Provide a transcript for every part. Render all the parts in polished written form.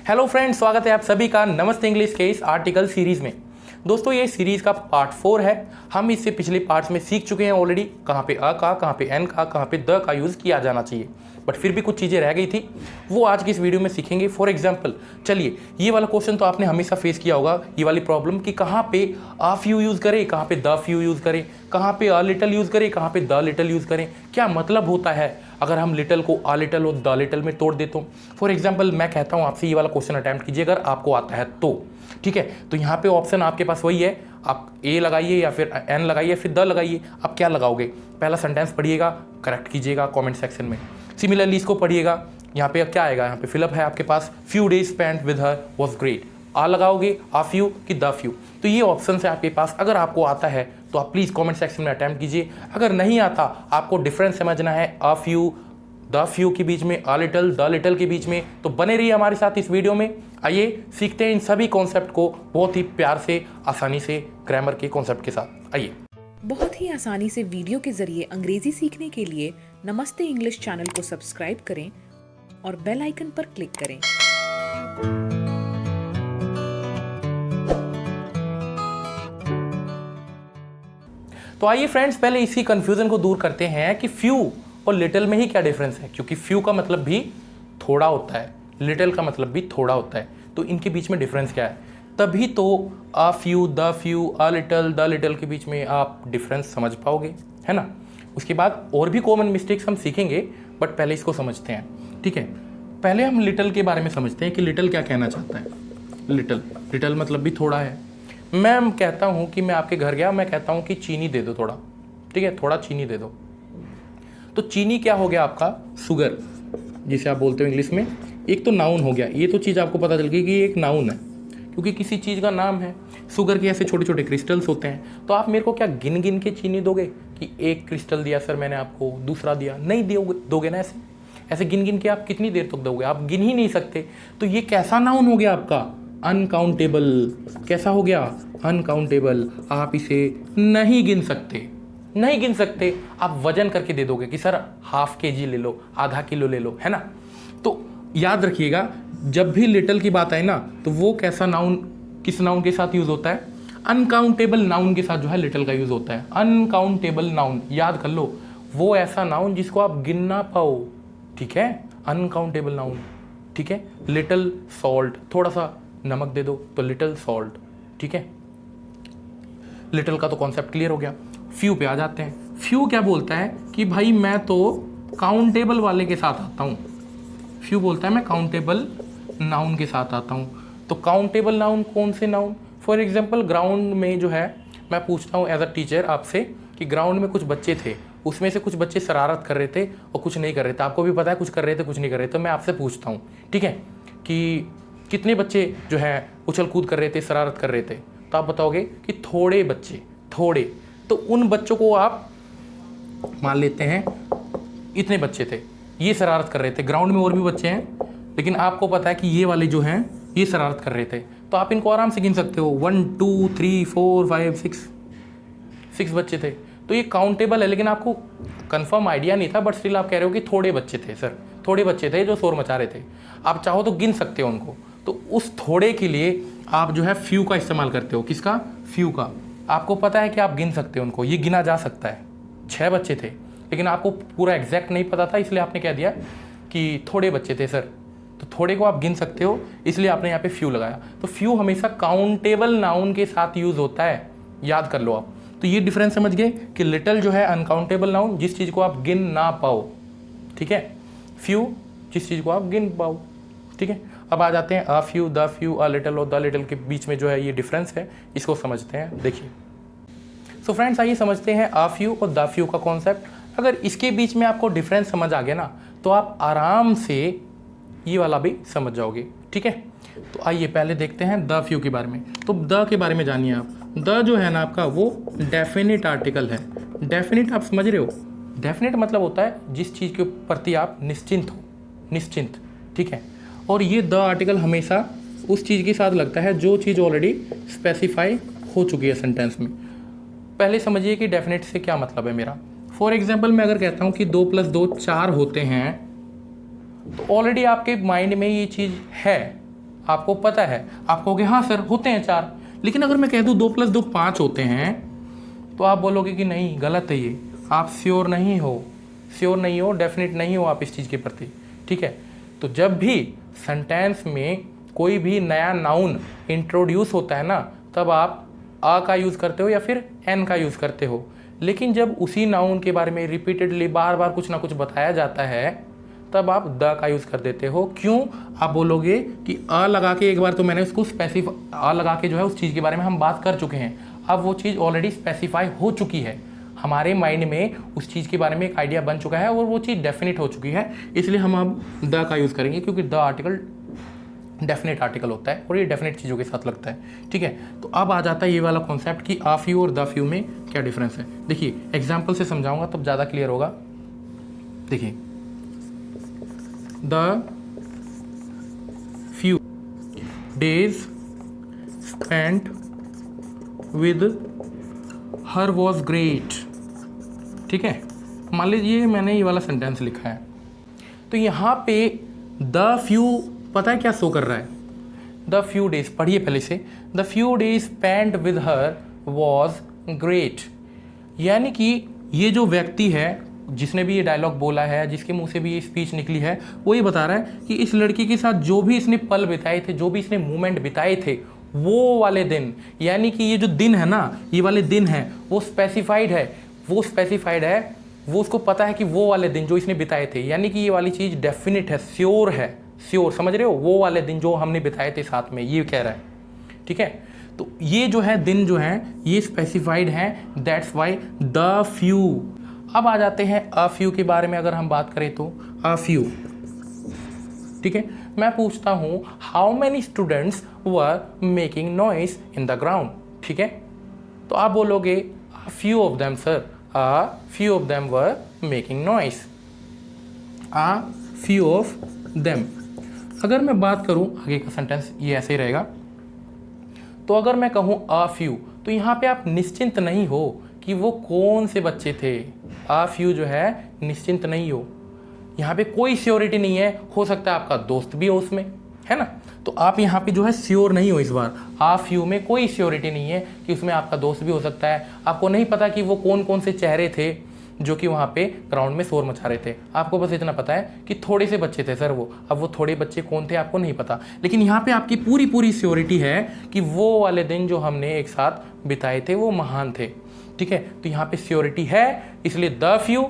Hello friends, स्वागत है आप सभी का नमस्ते इंग्लिश के इस आर्टिकल सीरीज में। दोस्तों ये सीरीज का पार्ट 4 है। हम इससे पिछले पार्ट्स में सीख चुके हैं ऑलरेडी कहाँ पे अ का, कहाँ पे एन का, कहाँ पे द का यूज़ किया जाना चाहिए, बट फिर भी कुछ चीज़ें रह गई थी, वो आज की इस वीडियो में सीखेंगे। फॉर एग्जाम्पल, चलिए ये वाला क्वेश्चन तो आपने हमेशा फेस किया होगा, ये वाली प्रॉब्लम कि कहाँ पे आ फ्यू यूज़ करें, कहाँ पे द फ्यू यूज़ करें, कहाँ पे अ लिटल यूज़ करें, कहाँ पे द लिटल यूज़ करें, क्या मतलब होता है अगर हम लिटल को आ लिटल और द लिटल में तोड़ देता हूँ। फॉर एग्जाम्पल मैं कहता हूँ आपसे ये वाला क्वेश्चन अटैम्प्ट कीजिए अगर आपको आता है तो, ठीक है। तो यहाँ पे ऑप्शन आपके पास वही है, आप ए लगाइए या फिर एन लगाइए फिर द लगाइए। आप क्या लगाओगे, पहला सेंटेंस पढ़िएगा, करेक्ट कीजिएगा कमेंट सेक्शन में। सिमिलरली इसको पढ़िएगा, यहाँ पे क्या आएगा, यहाँ पे फिलअप है आपके पास, few days spent with her was great. आ लगाओगे आ फ्यू कि द फ्यू, तो ये ऑप्शन है आपके पास। अगर आपको आता है तो आप प्लीज़ कमेंट सेक्शन में अटैम्प्ट कीजिए। अगर नहीं आता, आपको डिफरेंस समझना है आ फ्यू द फ्यू के बीच में, आ लिटल द लिटल के बीच में, तो बने रहिए हमारे साथ इस वीडियो में। आइए सीखते हैं इन सभी कॉन्सेप्ट को बहुत ही प्यार से, आसानी से, ग्रामर के कॉन्सेप्ट के साथ। आइए। बहुत ही आसानी से वीडियो के जरिए अंग्रेजी सीखने के लिए नमस्ते इंग्लिश चैनल को सब्सक्राइब करें और बेल आइकन पर क्लिक करें। तो आइए फ्रेंड्स, पहले इसी कंफ्यूजन को दूर करते हैं कि फ्यू और लिटिल में ही क्या डिफरेंस है, क्योंकि फ्यू का मतलब भी थोड़ा होता है, लिटिल का मतलब भी थोड़ा होता है, तो इनके बीच में डिफरेंस क्या है। तभी तो आ few the few uh little the little के बीच में आप डिफरेंस समझ पाओगे, है ना। उसके बाद और भी कॉमन मिस्टेक्स हम सीखेंगे, बट पहले इसको समझते हैं, ठीक है। पहले हम लिटिल के बारे में समझते हैं कि लिटिल क्या कहना चाहता है। लिटिल लिटिल मतलब भी थोड़ा है। मैं कहता हूँ कि मैं आपके घर गया, मैं कहता हूँ कि चीनी दे दो थोड़ा, ठीक है, थोड़ा चीनी दे दो, तो चीनी क्या हो गया आपका, शुगर जिसे आप बोलते हो इंग्लिश में। एक तो नाउन हो गया, ये तो चीज़ आपको पता चल गई कि ये एक नाउन है, क्योंकि किसी चीज़ का नाम है। शुगर के ऐसे छोटे छोटे क्रिस्टल्स होते हैं, तो आप मेरे को क्या गिन गिन के चीनी दोगे कि एक क्रिस्टल दिया सर मैंने आपको, दूसरा दिया, नहीं दोगे ना। ऐसे ऐसे गिन गिन के आप कितनी देर तक दोगे, आप गिन ही नहीं सकते। तो ये कैसा नाउन हो गया आपका, अनकाउंटेबल। कैसा हो गया, अनकाउंटेबल। आप इसे नहीं गिन सकते, नहीं गिन सकते। आप वजन करके दे दोगे कि सर हाफ केजी ले लो, आधा किलो ले लो, है ना। तो याद रखिएगा, जब भी लिटिल की बात आए ना, तो वो कैसा नाउन, किस नाउन के साथ यूज होता है, अनकाउंटेबल नाउन के साथ जो है लिटिल का यूज होता है। अनकाउंटेबल नाउन याद कर लो, वो ऐसा नाउन जिसको आप गिन ना पाओ, ठीक है, अनकाउंटेबल नाउन, ठीक है। लिटिल सॉल्ट, थोड़ा सा नमक दे दो तो लिटिल सॉल्ट, ठीक है। लिटिल का तो कॉन्सेप्ट क्लियर हो गया। फ्यू पे आ जाते हैं। फ्यू क्या बोलता है कि भाई मैं तो काउंटेबल वाले के साथ आता हूँ। फ्यू बोलता है मैं काउंटेबल नाउन के साथ आता हूँ। तो काउंटेबल नाउन कौन से नाउन, फॉर एग्जांपल ग्राउंड में जो है, मैं पूछता हूँ एज अ टीचर आपसे कि ग्राउंड में कुछ बच्चे थे, उसमें से कुछ बच्चे शरारत कर रहे थे और कुछ नहीं कर रहे थे। आपको भी पता है कुछ कर रहे थे कुछ नहीं कर रहे थे। तो मैं आपसे पूछता हूँ, ठीक है, कि कितने बच्चे जो है उछल कूद कर रहे थे, शरारत कर रहे थे, तो आप बताओगे कि थोड़े बच्चे, थोड़े। तो उन बच्चों को आप मान लेते हैं इतने बच्चे थे, ये शरारत कर रहे थे। ग्राउंड में और भी बच्चे हैं, लेकिन आपको पता है कि ये वाले जो हैं ये शरारत कर रहे थे, तो आप इनको आराम से गिन सकते हो, 1 2 3 4 5 6 बच्चे थे। तो ये काउंटेबल है, लेकिन आपको कंफर्म आइडिया नहीं था, बट स्टिल आप कह रहे हो कि थोड़े बच्चे थे सर, थोड़े बच्चे थे जो शोर मचा रहे थे। आप चाहो तो गिन सकते हो उनको। तो उस थोड़े के लिए आप जो है फ्यू का इस्तेमाल करते हो। किसका, फ्यू का। आपको पता है कि आप गिन सकते हो उनको, ये गिना जा सकता है। 6 बच्चे थे, लेकिन आपको पूरा एग्जैक्ट नहीं पता था, इसलिए आपने कह दिया कि थोड़े बच्चे थे सर। तो थोड़े को आप गिन सकते हो, इसलिए आपने यहाँ पे फ्यू लगाया। तो फ्यू हमेशा काउंटेबल नाउन के साथ यूज होता है, याद कर लो आप। तो ये डिफरेंस समझ गए कि लिटिल जो है अनकाउंटेबल नाउन, जिस चीज़ को आप गिन ना पाओ, ठीक है। फ्यू जिस चीज़ को आप गिन पाओ, ठीक है। अब आ जाते हैं a few the few, a little और द लिटिल के बीच में जो है ये डिफरेंस है, इसको समझते हैं। देखिए, सो फ्रेंड्स आइए समझते हैं अ फ्यू और द फ्यू का कॉन्सेप्ट। अगर इसके बीच में आपको डिफरेंस समझ आ गया ना, तो आप आराम से ये वाला भी समझ जाओगे, ठीक है। तो आइए पहले देखते हैं द फ्यू के बारे में। तो द के बारे में जानिए आप। द जो है ना आपका, वो डेफिनेट आर्टिकल है। डेफिनेट आप समझ रहे हो, डेफिनेट मतलब होता है जिस चीज़ के प्रति आप निश्चिंत हो, निश्चिंत, ठीक है। और ये द आर्टिकल हमेशा उस चीज़ के साथ लगता है जो चीज़ ऑलरेडी स्पेसिफाई हो चुकी है सेंटेंस में। पहले समझिए कि डेफिनेट से क्या मतलब है मेरा। फॉर एग्जाम्पल मैं अगर कहता हूँ कि 2 + 2 4 होते हैं, तो ऑलरेडी आपके माइंड में ये चीज़ है, आपको पता है, आप कहोगे हाँ सर होते हैं 4, लेकिन अगर मैं कह दूँ 2 + 2 5 होते हैं तो आप बोलोगे कि नहीं गलत है ये, आप श्योर नहीं हो, डेफिनेट नहीं हो आप इस चीज़ के प्रति, ठीक है। तो जब भी सेंटेंस में कोई भी नया नाउन इंट्रोड्यूस होता है ना, तब आप आ का यूज़ करते हो या फिर एन का यूज़ करते हो। लेकिन जब उसी नाउन के बारे में रिपीटेडली बार बार कुछ ना कुछ बताया जाता है, तब आप द का यूज़ कर देते हो। क्यों? आप बोलोगे कि अ लगा के, एक बार तो मैंने उसको अ लगा के जो है उस चीज़ के बारे में हम बात कर चुके हैं, अब वो चीज़ ऑलरेडी स्पेसिफाई हो चुकी है, हमारे माइंड में उस चीज़ के बारे में एक आइडिया बन चुका है और वो चीज़ डेफिनेट हो चुकी है, इसलिए हम अब द का यूज़ करेंगे, क्योंकि द आर्टिकल डेफिनेट आर्टिकल होता है और ये डेफिनेट चीज़ों के साथ लगता है, ठीक है। तो अब आ जाता है ये वाला कॉन्सेप्ट कि आ फ्यू और द फ्यू में क्या डिफरेंस है। देखिए एग्जाम्पल से समझाऊंगा तब ज़्यादा क्लियर होगा। देखिए the few days spent with her was great, ठीक है। मान लीजिए मैंने ये वाला सेंटेंस लिखा है, तो यहाँ पे द फ्यू पता है क्या शो कर रहा है, द फ्यू डेज, पढ़िए पहले से, the few days spent with her was great, यानी कि ये जो व्यक्ति है जिसने भी ये डायलॉग बोला है, जिसके मुंह से भी ये स्पीच निकली है, वो ये बता रहा है कि इस लड़की के साथ जो भी इसने पल बिताए थे, जो भी इसने मोमेंट बिताए थे, वो वाले दिन, यानी कि ये जो दिन है ना, ये वाले दिन है वो स्पेसिफाइड है, वो उसको पता है कि वो वाले दिन जो इसने बिताए थे, यानी कि ये वाली चीज़ डेफिनेट है, श्योर है, श्योर, समझ रहे हो, वो वाले दिन जो हमने बिताए थे साथ में, ये कह रहा है, ठीक है। तो ये जो है दिन जो है ये स्पेसिफाइड है, दैट्स वाई द फ्यू। अब आ जाते हैं अ फ्यू के बारे में अगर हम बात करें तो अ फ्यू, ठीक है। मैं पूछता हूँ how many students were making noise in the ground, ठीक है। तो आप बोलोगे a few of them sir, a few of them were making noise, a few of them. अगर मैं बात करूं आगे का सेंटेंस ये ऐसे ही रहेगा, तो अगर मैं कहूं अ फ्यू, तो यहाँ पे आप निश्चिंत नहीं हो कि वो कौन से बच्चे थे, अ फ्यू जो है निश्चिंत नहीं हो, यहाँ पे कोई श्योरिटी नहीं है, हो सकता है आपका दोस्त भी हो उसमें, है ना। तो आप यहाँ पे जो है श्योर नहीं हो, इस बार अ फ्यू में कोई श्योरिटी नहीं है कि उसमें आपका दोस्त भी हो सकता है, आपको नहीं पता कि वो कौन कौन से चेहरे थे जो कि वहाँ पे ग्राउंड में शोर मचा रहे थे, आपको बस इतना पता है कि थोड़े से बच्चे थे सर वो, अब वो थोड़े बच्चे कौन थे आपको नहीं पता, लेकिन यहाँ पे आपकी पूरी पूरी श्योरिटी है कि वो वाले दिन जो हमने एक साथ बिताए थे वो महान थे, ठीक है। तो यहाँ पे श्योरिटी है, इसलिए द फ्यू,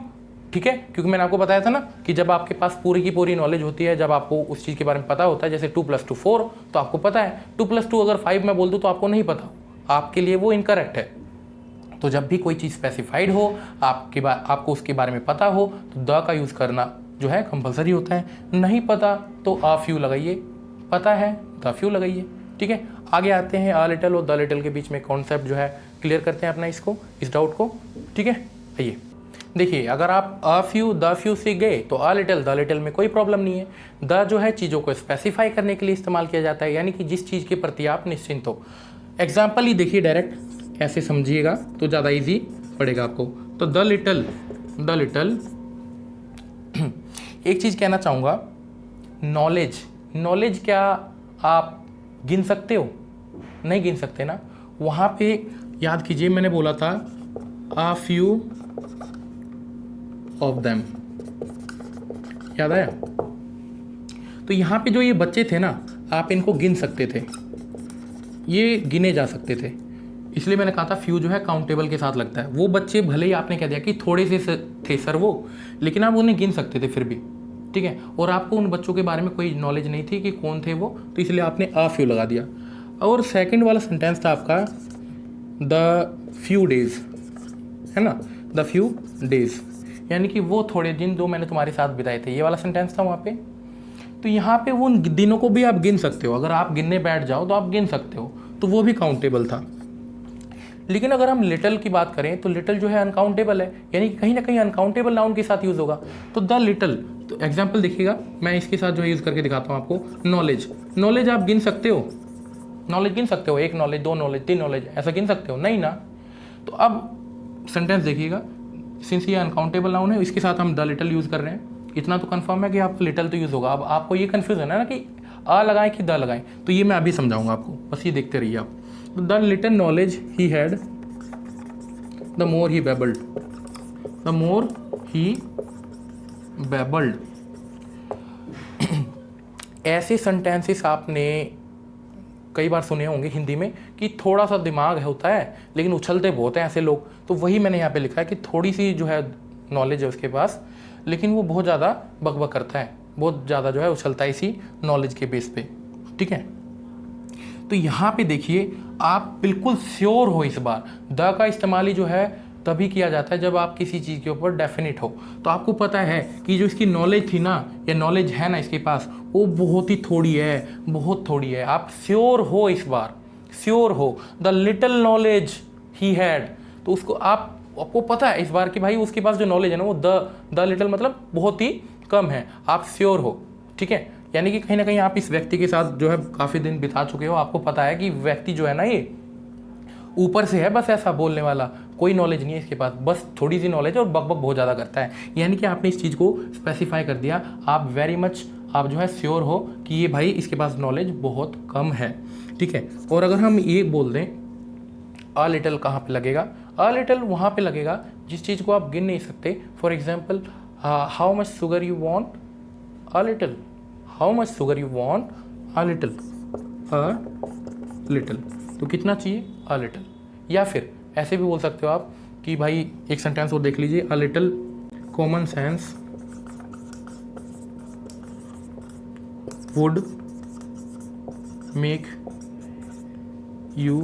ठीक है, क्योंकि मैंने आपको बताया था ना कि जब आपके पास पूरी की पूरी नॉलेज होती है, जब आपको उस चीज़ के बारे में पता होता है, जैसे 2 + 2 4, तो आपको पता है, 2 + 2 अगर 5 मैं बोल दूँ तो आपको नहीं पता, आपके लिए वो इनकरेक्ट है। तो जब भी कोई चीज़ स्पेसिफाइड हो, आपको उसके बारे में पता हो, तो द का यूज़ करना जो है कंपलसरी होता है। नहीं पता तो अ फ्यू लगाइए, पता है द फ्यू लगाइए, ठीक है। आगे आते हैं अ लिटल और द लिटल के बीच में कॉन्सेप्ट जो है क्लियर करते हैं अपना इस डाउट को, ठीक है। आइए देखिए, अगर आप अ फ्यू द फ्यू से गए तो अ लिटल द लिटल में कोई प्रॉब्लम नहीं है। द जो है चीज़ों को स्पेसिफाई करने के लिए इस्तेमाल किया जाता है, यानी कि जिस चीज़ के प्रति आप निश्चिंत हो। एग्जाम्पल ही देखिए, डायरेक्ट ऐसे समझिएगा तो ज़्यादा इजी पड़ेगा आपको। तो द लिटल एक चीज़ कहना चाहूँगा, नॉलेज क्या आप गिन सकते हो? नहीं गिन सकते ना। वहाँ पे याद कीजिए मैंने बोला था अ फ्यू ऑफ देम, याद आया? तो यहाँ पे जो ये बच्चे थे ना, आप इनको गिन सकते थे, ये गिने जा सकते थे, इसलिए मैंने कहा था फ्यू जो है काउंटेबल के साथ लगता है। वो बच्चे भले ही आपने कह दिया कि थोड़े से थे सर वो, लेकिन आप उन्हें गिन सकते थे फिर भी, ठीक है। और आपको उन बच्चों के बारे में कोई नॉलेज नहीं थी कि कौन थे वो, तो इसलिए आपने अ फ्यू लगा दिया। और सेकंड वाला सेंटेंस था आपका द फ्यू डेज, है ना, द फ्यू डेज, यानी कि वो थोड़े दिन जो मैंने तुम्हारे साथ बिताए थे, ये वाला सेंटेंस था वहाँ पे। तो यहाँ पे वो उन दिनों को भी आप गिन सकते हो, अगर आप गिनने बैठ जाओ तो आप गिन सकते हो, तो वो भी काउंटेबल था। लेकिन अगर हम लिटल की बात करें तो लिटल जो है अनकाउंटेबल है, यानी कि कहीं ना कहीं अनकाउंटेबल नाउन के साथ यूज़ होगा। तो द लिटल, तो एग्जाम्पल देखिएगा, मैं इसके साथ जो है यूज़ करके दिखाता हूँ आपको। नॉलेज आप गिन सकते हो, एक नॉलेज, 2 नॉलेज, 3 नॉलेज, ऐसा गिन सकते हो? नहीं ना। तो अब सेंटेंस देखिएगा, सिंस ये अनकाउंटेबल नाउन है, इसके साथ हम द लिटल यूज़ कर रहे हैं, इतना तो कंफर्म है कि आपका लिटल तो यूज़ होगा। अब आपको ये कन्फ्यूजन है ना कि आ लगाएं कि द लगाएं, तो ये मैं अभी समझाऊंगा आपको, बस ये देखते रहिए आप। The little knowledge he had the more he babbled, the more he babbled. ऐसे सेंटेंसेस आपने कई बार सुने होंगे हिंदी में कि थोड़ा सा दिमाग होता है लेकिन उछलते बहुत हैं ऐसे लोग, तो वही मैंने यहाँ पे लिखा है कि थोड़ी सी जो है नॉलेज है उसके पास, लेकिन वो बहुत ज़्यादा बकबक करता है, बहुत ज़्यादा जो है उछलता है इसी नॉलेज के बेस पे, ठीक है। तो यहाँ पे देखिए आप बिल्कुल श्योर हो, इस बार द का इस्तेमाल ही जो है तभी किया जाता है जब आप किसी चीज़ के ऊपर डेफिनेट हो। तो आपको पता है कि जो इसकी नॉलेज थी ना, या नॉलेज है ना इसके पास, वो बहुत ही थोड़ी है, बहुत थोड़ी है। आप श्योर हो, इस बार श्योर हो, the little knowledge he had, तो उसको आपको पता है इस बार कि भाई उसके पास जो नॉलेज है ना वो द लिटिल मतलब बहुत ही कम है, आप श्योर हो, ठीक है। यानी कि कहीं ना कहीं आप इस व्यक्ति के साथ जो है काफ़ी दिन बिता चुके हो, आपको पता है कि व्यक्ति जो है ना ये ऊपर से है बस ऐसा बोलने वाला, कोई नॉलेज नहीं है इसके पास, बस थोड़ी सी नॉलेज और बकबक बहुत ज़्यादा करता है। यानी कि आपने इस चीज़ को स्पेसिफाई कर दिया, आप वेरी मच आप जो है श्योर हो कि ये भाई इसके पास नॉलेज बहुत कम है, ठीक है। और अगर हम ये बोल दें अ लिटल कहाँ पे लगेगा, अ लिटल वहाँ पे लगेगा जिस चीज़ को आप गिन नहीं सकते। For example how much sugar you want, a little, how much sugar you want, a little, a little, तो कितना चाहिए, अ लिटल। या फिर ऐसे भी बोल सकते हो आप कि भाई एक सेंटेंस और देख लीजिए, a little common sense would make you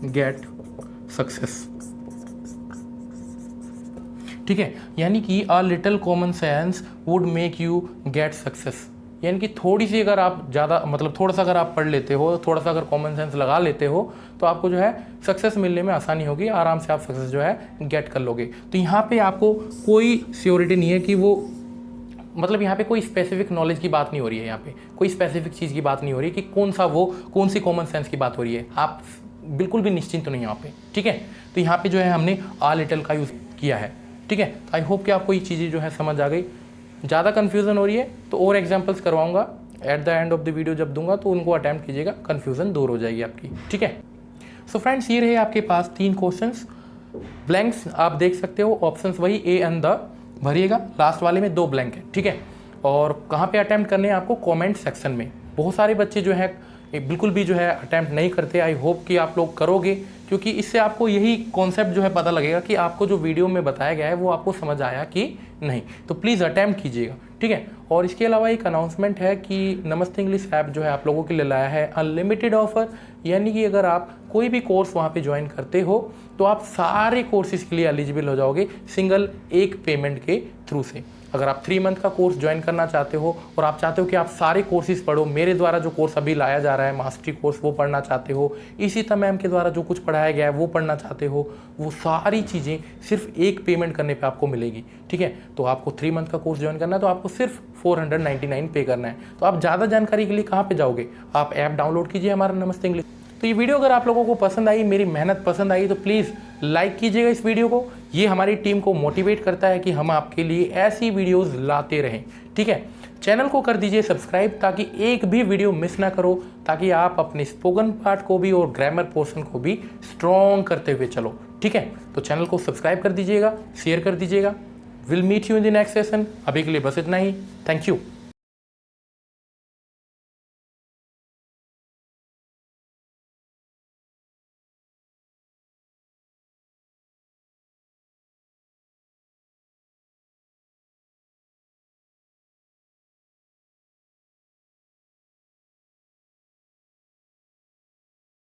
get success, ठीक है। यानी कि a little common sense would make you get success, यानी कि थोड़ी सी अगर आप ज़्यादा मतलब थोड़ा सा अगर आप पढ़ लेते हो, थोड़ा सा अगर कॉमन सेंस लगा लेते हो, तो आपको जो है सक्सेस मिलने में आसानी होगी, आराम से आप सक्सेस जो है गेट कर लोगे। तो यहाँ पे आपको कोई श्योरिटी नहीं है कि वो मतलब यहाँ पे कोई स्पेसिफिक नॉलेज की बात नहीं हो रही है, यहाँ पे कोई स्पेसिफिक चीज़ की बात नहीं हो रही है कि कौन सी कॉमन सेंस की बात हो रही है, आप बिल्कुल भी निश्चिंत तो नहीं यहाँ पे, ठीक है। तो यहाँ पे जो है हमने आ लिटल का यूज़ किया है, ठीक है। आई होप कि आपको ये चीज़ें जो है समझ आ गई। ज़्यादा कन्फ्यूज़न हो रही है तो और एग्जाम्पल्स करवाऊंगा at the end of the video जब दूंगा, तो उनको अटैम्प्ट कीजिएगा, कन्फ्यूज़न दूर हो जाएगी आपकी, ठीक है। सो फ्रेंड्स ये रहे आपके पास 3 क्वेश्चंस, ब्लैंक्स आप देख सकते हो, ऑप्शंस वही ए एंड द भरिएगा, लास्ट वाले में 2 ब्लैंक है, ठीक है। और कहाँ पे अटैम्प्ट करने हैं आपको, कमेंट सेक्शन में। बहुत सारे बच्चे जो है बिल्कुल भी जो है अटैम्प्ट नहीं करते, आई होप कि आप लोग करोगे, क्योंकि इससे आपको यही कॉन्सेप्ट जो है पता लगेगा कि आपको जो वीडियो में बताया गया है वो आपको समझ आया कि नहीं। तो प्लीज़ अटैम्प्ट कीजिएगा, ठीक है। और इसके अलावा एक अनाउंसमेंट है कि नमस्ते इंग्लिश ऐप जो है आप लोगों के लिए लाया है अनलिमिटेड ऑफर, यानी कि अगर आप कोई भी कोर्स वहाँ पे ज्वाइन करते हो तो आप सारे कोर्सेज के लिए एलिजिबल हो जाओगे सिंगल एक पेमेंट के थ्रू से। अगर आप 3 मंथ का कोर्स ज्वाइन करना चाहते हो और आप चाहते हो कि आप सारे कोर्सेज पढ़ो, मेरे द्वारा जो कोर्स अभी लाया जा रहा है मास्टरी कोर्स वो पढ़ना चाहते हो, इसी मैम के द्वारा जो कुछ पढ़ाया गया है वो पढ़ना चाहते हो, वो सारी चीज़ें सिर्फ एक पेमेंट करने पे आपको मिलेगी, ठीक है। तो आपको 3 मंथ का कोर्स ज्वाइन करना है तो आपको सिर्फ 499 पे करना है। तो आप ज़्यादा जानकारी के लिए कहाँ पर जाओगे, आप ऐप डाउनलोड कीजिए हमारा नमस्ते इंग्लिश। तो ये वीडियो अगर आप लोगों को पसंद आई, मेरी मेहनत पसंद आई, तो प्लीज़ लाइक कीजिएगा इस वीडियो को। ये हमारी टीम को मोटिवेट करता है कि हम आपके लिए ऐसी वीडियोस लाते रहें, ठीक है। चैनल को कर दीजिए सब्सक्राइब ताकि एक भी वीडियो मिस ना करो, ताकि आप अपने स्पोकन पार्ट को भी और ग्रामर पोर्शन को भी स्ट्रॉन्ग करते हुए चलो, ठीक है। तो चैनल को सब्सक्राइब कर दीजिएगा, शेयर कर दीजिएगा। Will meet you in the next session. अभी के लिए बस इतना ही, थैंक यू।